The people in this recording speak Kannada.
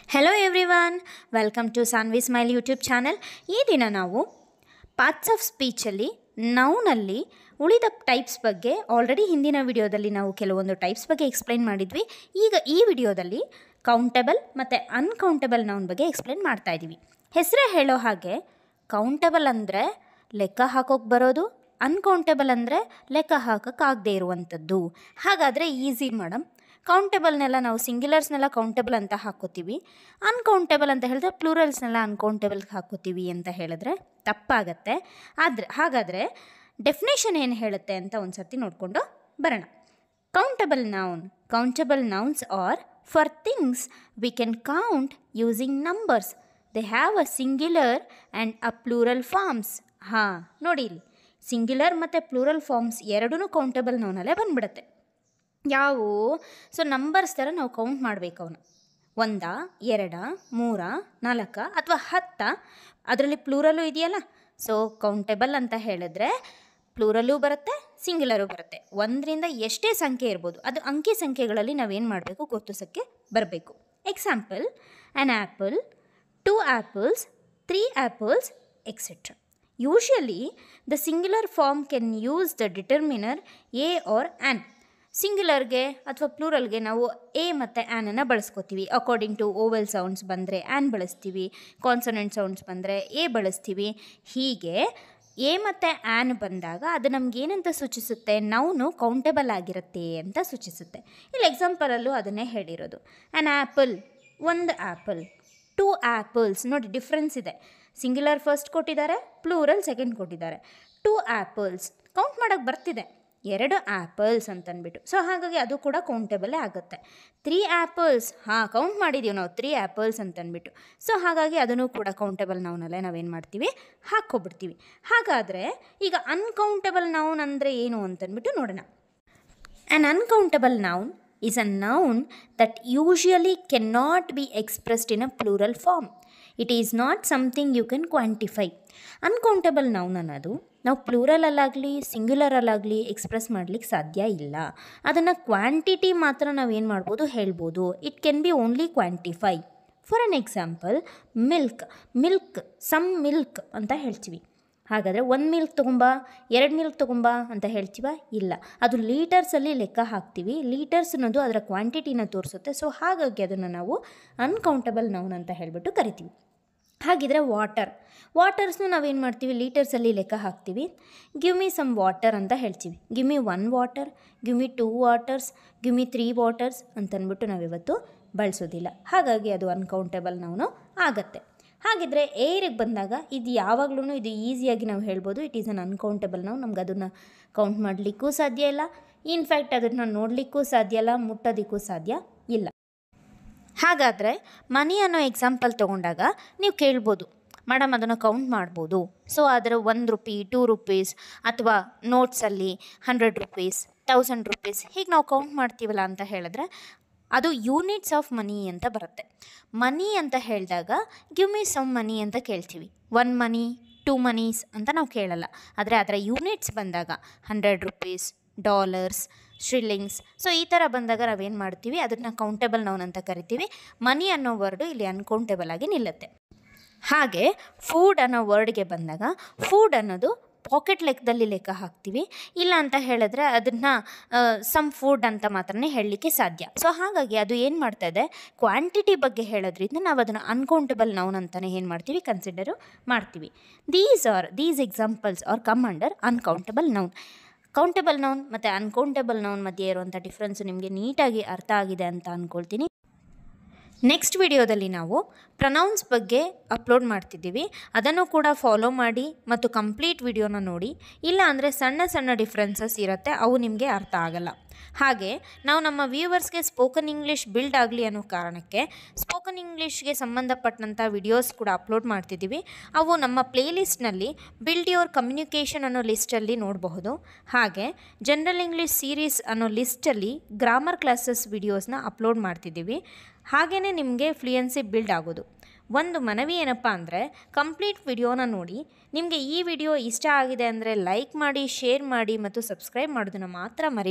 Hello everyone, welcome to Sanvi Smile YouTube channel. ಈ ದಿನ ನಾವು ಪಾರ್ಟ್ಸ್ ಆಫ್ ಸ್ಪೀಚಲ್ಲಿ ನೌನಲ್ಲಿ ಉಳಿದ ಟೈಪ್ಸ್ ಬಗ್ಗೆ ಆಲ್ರೆಡಿ ಹಿಂದಿನ ವಿಡಿಯೋದಲ್ಲಿ ನಾವು ಕೆಲವೊಂದು ಟೈಪ್ಸ್ ಬಗ್ಗೆ ಎಕ್ಸ್ಪ್ಲೈನ್ ಮಾಡಿದ್ವಿ. ಈಗ ಈ ವಿಡಿಯೋದಲ್ಲಿ ಕೌಂಟಬಲ್ ಮತ್ತು ಅನ್ಕೌಂಟಬಲ್ ನೌನ್ ಬಗ್ಗೆ ಎಕ್ಸ್ಪ್ಲೈನ್ ಮಾಡ್ತಾ ಇದ್ದೀವಿ. ಹೆಸರೇ ಹೇಳೋ ಹಾಗೆ ಕೌಂಟಬಲ್ ಅಂದರೆ ಲೆಕ್ಕ ಹಾಕೋಕ್ಕೆ ಬರೋದು, ಅನ್ಕೌಂಟಬಲ್ ಅಂದರೆ ಲೆಕ್ಕ ಹಾಕೋಕ್ಕಾಗದೇ ಇರುವಂಥದ್ದು. ಹಾಗಾದರೆ ಈಸಿ ಮೇಡಮ್, ಕೌಂಟಬಲ್ನೆಲ್ಲ ನಾವು ಸಿಂಗ್ಯುಲರ್ಸ್ನೆಲ್ಲ ಕೌಂಟಬಲ್ ಅಂತ ಹಾಕೋತೀವಿ, ಅನ್ಕೌಂಟಬಲ್ ಅಂತ ಹೇಳಿದ್ರೆ ಪ್ಲೂರಲ್ಸ್ನೆಲ್ಲ ಅನ್ಕೌಂಟಬಲ್ಗೆ ಹಾಕೋತೀವಿ ಅಂತ ಹೇಳಿದ್ರೆ ತಪ್ಪಾಗತ್ತೆ. ಹಾಗಾದರೆ ಡೆಫಿನೇಷನ್ ಏನು ಹೇಳುತ್ತೆ ಅಂತ ಒಂದು ಸರ್ತಿ ನೋಡಿಕೊಂಡು ಬರೋಣ. Countable nouns are for things we can count using numbers. They have a singular and a plural forms. ಹಾಂ ನೋಡಿ, ಇಲ್ಲಿ ಸಿಂಗ್ಯುಲರ್ ಮತ್ತು ಪ್ಲೂರಲ್ ಫಾರ್ಮ್ಸ್ ಎರಡೂ ಕೌಂಟಬಲ್ ನೌನಲ್ಲೇ ಬಂದುಬಿಡುತ್ತೆ. ಯಾವುವು? ಸೊ ನಂಬರ್ಸ್ ಥರ ನಾವು ಕೌಂಟ್ ಮಾಡಬೇಕು ಅವನ್ನ. 1, 2, 3, 4 ಅಥವಾ 10. ಅದರಲ್ಲಿ ಪ್ಲೂರಲ್ಲು ಇದೆಯಲ್ಲ, ಸೊ ಕೌಂಟಬಲ್ ಅಂತ ಹೇಳಿದ್ರೆ ಪ್ಲೂರಲ್ಲೂ ಬರುತ್ತೆ, ಸಿಂಗ್ಯುಲರು ಬರುತ್ತೆ. 1ರಿಂದ ಎಷ್ಟೇ ಸಂಖ್ಯೆ ಇರ್ಬೋದು, ಅದು ಅಂಕಿ ಸಂಖ್ಯೆಗಳಲ್ಲಿ ನಾವೇನು ಮಾಡಬೇಕು ಗುರುತಿಸೋಕ್ಕೆ ಬರಬೇಕು. Example, an apple, 2 apples, 3 apples, etc. Usually the singular form can use the determiner a or an. ಸಿಂಗ್ಯುಲರ್ಗೆ ಅಥವಾ ಪ್ಲೂರಲ್ಗೆ ನಾವು ಎ ಮತ್ತು ಆ್ಯನನ್ನು ಬಳಸ್ಕೋತೀವಿ. ಅಕಾರ್ಡಿಂಗ್ ಟು ಓವೆಲ್ ಸೌಂಡ್ಸ್ ಬಂದರೆ ಆ್ಯನ್ ಬಳಸ್ತೀವಿ, ಕಾನ್ಸನೆಂಟ್ ಸೌಂಡ್ಸ್ ಬಂದರೆ ಎ ಬಳಸ್ತೀವಿ. ಹೀಗೆ ಎ ಮತ್ತು ಆ್ಯನ್ ಬಂದಾಗ ಅದು ನಮಗೇನಂತ ಸೂಚಿಸುತ್ತೆ? ನೌನು ಕೌಂಟಬಲ್ ಆಗಿರುತ್ತೆ ಅಂತ ಸೂಚಿಸುತ್ತೆ. ಇಲ್ಲಿ ಎಕ್ಸಾಂಪಲಲ್ಲೂ ಅದನ್ನೇ ಹೇಳಿರೋದು. An apple, 1 apple, 2 apples. ನೋಡಿ ಡಿಫ್ರೆನ್ಸ್ ಇದೆ. ಸಿಂಗ್ಯುಲರ್ ಫಸ್ಟ್ ಕೊಟ್ಟಿದ್ದಾರೆ, ಪ್ಲೂರಲ್ ಸೆಕೆಂಡ್ ಕೊಟ್ಟಿದ್ದಾರೆ. 2 apples ಕೌಂಟ್ ಮಾಡೋಕ್ಕೆ ಬರ್ತಿದೆ, 2 apples ಅಂತಂದ್ಬಿಟ್ಟು. ಸೊ ಹಾಗಾಗಿ ಅದು ಕೂಡ ಕೌಂಟಬಲ್ಲೇ ಆಗುತ್ತೆ. 3 apples, ಹಾಂ ಕೌಂಟ್ ಮಾಡಿದ್ದೀವಿ ನಾವು 3 apples ಅಂತಂದ್ಬಿಟ್ಟು. ಸೊ ಹಾಗಾಗಿ ಅದನ್ನು ಕೂಡ ಕೌಂಟಬಲ್ ನೌನಲ್ಲೇ ನಾವೇನು ಮಾಡ್ತೀವಿ, ಹಾಕ್ಕೊಬಿಡ್ತೀವಿ. ಹಾಗಾದರೆ ಈಗ ಅನ್ಕೌಂಟಬಲ್ ನೌನ್ ಅಂದರೆ ಏನು ಅಂತಂದ್ಬಿಟ್ಟು ನೋಡೋಣ. An uncountable noun is a noun that usually cannot be expressed in a plural form. It is not something you can quantify. Uncountable noun ಅನ್ನೋದು ನಾವು ಪ್ಲೂರಲಲ್ಲಾಗಲಿ ಸಿಂಗ್ಯುಲರಲ್ಲಾಗಲಿ ಎಕ್ಸ್ಪ್ರೆಸ್ ಮಾಡಲಿಕ್ಕೆ ಸಾಧ್ಯ ಇಲ್ಲ. ಅದನ್ನು ಕ್ವಾಂಟಿಟಿ ಮಾತ್ರ ನಾವೇನು ಮಾಡ್ಬೋದು, ಹೇಳ್ಬೋದು. It can be only quantify. For an example, some milk ಅಂತ ಹೇಳ್ತೀವಿ. ಹಾಗಾದರೆ 1 ಮಿಲ್ಕ್ ತೊಗೊಂಬ, 2 ಮಿಲ್ಕ್ ತೊಗೊಂಬ ಅಂತ ಹೇಳ್ತೀವ? ಇಲ್ಲ, ಅದು ಲೀಟರ್ಸಲ್ಲಿ ಲೆಕ್ಕ ಹಾಕ್ತೀವಿ. ಲೀಟರ್ಸ್ ಅನ್ನೋದು ಅದರ ಕ್ವಾಂಟಿಟಿನ ತೋರಿಸುತ್ತೆ. ಸೊ ಹಾಗಾಗಿ ಅದನ್ನು ನಾವು ಅನ್ಕೌಂಟಬಲ್ ನೌನ್ ಅಂತ ಹೇಳಿಬಿಟ್ಟು ಕರಿತೀವಿ. ಹಾಗಿದ್ರೆ ವಾಟರ್ಸ್ನು ನಾವೇನು ಮಾಡ್ತೀವಿ, ಲೀಟರ್ಸಲ್ಲಿ ಲೆಕ್ಕ ಹಾಕ್ತೀವಿ. ಗಿವ್ ಮಿ ಸಮ್ ವಾಟರ್ ಅಂತ ಹೇಳ್ತೀವಿ. Give me 1 water, give me 2 waters, give me 3 waters ಅಂತಂದ್ಬಿಟ್ಟು ನಾವಿವತ್ತು ಬಳಸೋದಿಲ್ಲ. ಹಾಗಾಗಿ ಅದು ಅನ್ಕೌಂಟಬಲ್ ನೌನು ಆಗತ್ತೆ. ಹಾಗಿದ್ರೆ ಏರಿಗೆ ಬಂದಾಗ ಇದು ಯಾವಾಗಲೂ ಇದು ಈಸಿಯಾಗಿ ನಾವು ಹೇಳ್ಬೋದು, it is an uncountable noun. ನಮ್ಗೆ ಅದನ್ನು ಕೌಂಟ್ ಮಾಡಲಿಕ್ಕೂ ಸಾಧ್ಯ ಇಲ್ಲ, ಇನ್ಫ್ಯಾಕ್ಟ್ ಅದನ್ನು ನೋಡಲಿಕ್ಕೂ ಸಾಧ್ಯ ಇಲ್ಲ, ಮುಟ್ಟೋದಕ್ಕೂ ಸಾಧ್ಯ ಇಲ್ಲ. ಹಾಗಾದರೆ ಮನಿ ಅನ್ನೋ ಎಕ್ಸಾಂಪಲ್ ತೊಗೊಂಡಾಗ ನೀವು ಕೇಳ್ಬೋದು, ಮೇಡಮ್ ಅದನ್ನು ಕೌಂಟ್ ಮಾಡ್ಬೋದು. ಸೊ ಅದರ 1 ರೂಪಿ, 2 ರೂಪೀಸ್ ಅಥವಾ ನೋಟ್ಸಲ್ಲಿ 100 ರೂಪೀಸ್, 1000 ರೂಪೀಸ್ ಹೀಗೆ ನಾವು ಕೌಂಟ್ ಮಾಡ್ತೀವಲ್ಲ ಅಂತ ಹೇಳಿದ್ರೆ ಅದು ಯೂನಿಟ್ಸ್ ಆಫ್ ಮನಿ ಅಂತ ಬರುತ್ತೆ. ಮನಿ ಅಂತ ಹೇಳಿದಾಗ ಗಿವ್ ಮಿ ಸಮ್ ಮನಿ ಅಂತ ಕೇಳ್ತೀವಿ. 1 ಮನಿ, 2 ಮನೀಸ್ ಅಂತ ನಾವು ಕೇಳಲ್ಲ. ಆದರೆ ಅದರ ಯೂನಿಟ್ಸ್ ಬಂದಾಗ 100 ರೂಪೀಸ್, ಡಾಲರ್ಸ್, ಶಿಲ್ಲಿಂಗ್ಸ್, ಸೊ ಈ ಥರ ಬಂದಾಗ ನಾವೇನು ಮಾಡ್ತೀವಿ, ಅದನ್ನು ಕೌಂಟಬಲ್ ನೌನ್ ಅಂತ ಕರಿತೀವಿ. ಮನಿ ಅನ್ನೋ ವರ್ಡು ಇಲ್ಲಿ ಅನ್ಕೌಂಟಬಲ್ ಆಗಿ ನಿಲ್ಲುತ್ತೆ. ಹಾಗೆ ಫುಡ್ ಅನ್ನೋ ವರ್ಡ್ಗೆ ಬಂದಾಗ ಫುಡ್ ಅನ್ನೋದು ಪಾಕೆಟ್ ಲೆಕ್ಕದಲ್ಲಿ ಲೆಕ್ಕ ಹಾಕ್ತೀವಿ. ಇಲ್ಲ ಅಂತ ಹೇಳಿದ್ರೆ ಅದನ್ನು ಸಮ್ ಫುಡ್ ಅಂತ ಮಾತ್ರನೇ ಹೇಳಲಿಕ್ಕೆ ಸಾಧ್ಯ. ಸೊ ಹಾಗಾಗಿ ಅದು ಏನು ಮಾಡ್ತಾ ಇದೆ, ಕ್ವಾಂಟಿಟಿ ಬಗ್ಗೆ ಹೇಳೋದ್ರಿಂದ ನಾವು ಅದನ್ನು ಅನ್ಕೌಂಟಬಲ್ ನೌನ್ ಅಂತಲೇ ಏನು ಮಾಡ್ತೀವಿ, ಕನ್ಸಿಡರು ಮಾಡ್ತೀವಿ. These examples R come under uncountable noun. Countable noun ಮತ್ತು ಅನ್ಕೌಂಟಬಲ್ ನೌನ್ ಮಧ್ಯೆ ಇರುವಂಥ ಡಿಫ್ರೆನ್ಸು ನಿಮಗೆ ನೀಟಾಗಿ ಅರ್ಥ ಆಗಿದೆ ಅಂತ ಅಂದ್ಕೊಳ್ತೀನಿ. ನೆಕ್ಸ್ಟ್ ವಿಡಿಯೋದಲ್ಲಿ ನಾವು ಪ್ರನೌನ್ಸ್ ಬಗ್ಗೆ ಅಪ್ಲೋಡ್ ಮಾಡ್ತಿದ್ದೀವಿ. ಅದನ್ನು ಕೂಡ ಫಾಲೋ ಮಾಡಿ ಮತ್ತು ಕಂಪ್ಲೀಟ್ ವಿಡಿಯೋನ ನೋಡಿ. ಇಲ್ಲ ಅಂದರೆ ಸಣ್ಣ ಸಣ್ಣ ಡಿಫ್ರೆನ್ಸಸ್ ಇರುತ್ತೆ, ಅವು ನಿಮಗೆ ಅರ್ಥ ಆಗಲ್ಲ. ಹಾಗೆ ನಾವು ನಮ್ಮ ವ್ಯೂವರ್ಸ್ಗೆ ಸ್ಪೋಕನ್ ಇಂಗ್ಲೀಷ್ ಬಿಲ್ಡ್ ಆಗಲಿ ಅನ್ನೋ ಕಾರಣಕ್ಕೆ ಸ್ಪೋಕನ್ ಇಂಗ್ಲೀಷ್ಗೆ ಸಂಬಂಧಪಟ್ಟಂಥ ವಿಡಿಯೋಸ್ ಕೂಡ ಅಪ್ಲೋಡ್ ಮಾಡ್ತಿದ್ದೀವಿ. ಅವು ನಮ್ಮ ಪ್ಲೇಲಿಸ್ಟ್ನಲ್ಲಿ ಬಿಲ್ಡ್ ಯುವರ್ ಕಮ್ಯುನಿಕೇಷನ್ ಅನ್ನೋ ಲಿಸ್ಟಲ್ಲಿ ನೋಡಬಹುದು. ಹಾಗೆ ಜನರಲ್ ಇಂಗ್ಲೀಷ್ ಸೀರೀಸ್ ಅನ್ನೋ ಲಿಸ್ಟಲ್ಲಿ ಗ್ರಾಮರ್ ಕ್ಲಾಸಸ್ ವಿಡಿಯೋಸ್ನ ಅಪ್ಲೋಡ್ ಮಾಡ್ತಿದ್ದೀವಿ. ಹಾಗೆಯೇ ನಿಮಗೆ ಫ್ಲೂಯೆನ್ಸಿ ಬಿಲ್ಡ್ ಆಗೋದು. ಒಂದು ಮನವಿ ಏನಪ್ಪ ಅಂದರೆ ಕಂಪ್ಲೀಟ್ ವಿಡಿಯೋನ ನೋಡಿ. ನಿಮಗೆ ಈ ವಿಡಿಯೋ ಇಷ್ಟ ಆಗಿದೆ ಅಂದರೆ ಲೈಕ್ ಮಾಡಿ, ಶೇರ್ ಮಾಡಿ ಮತ್ತು ಸಬ್ಸ್ಕ್ರೈಬ್ ಮಾಡೋದನ್ನು ಮಾತ್ರ ಮರಿ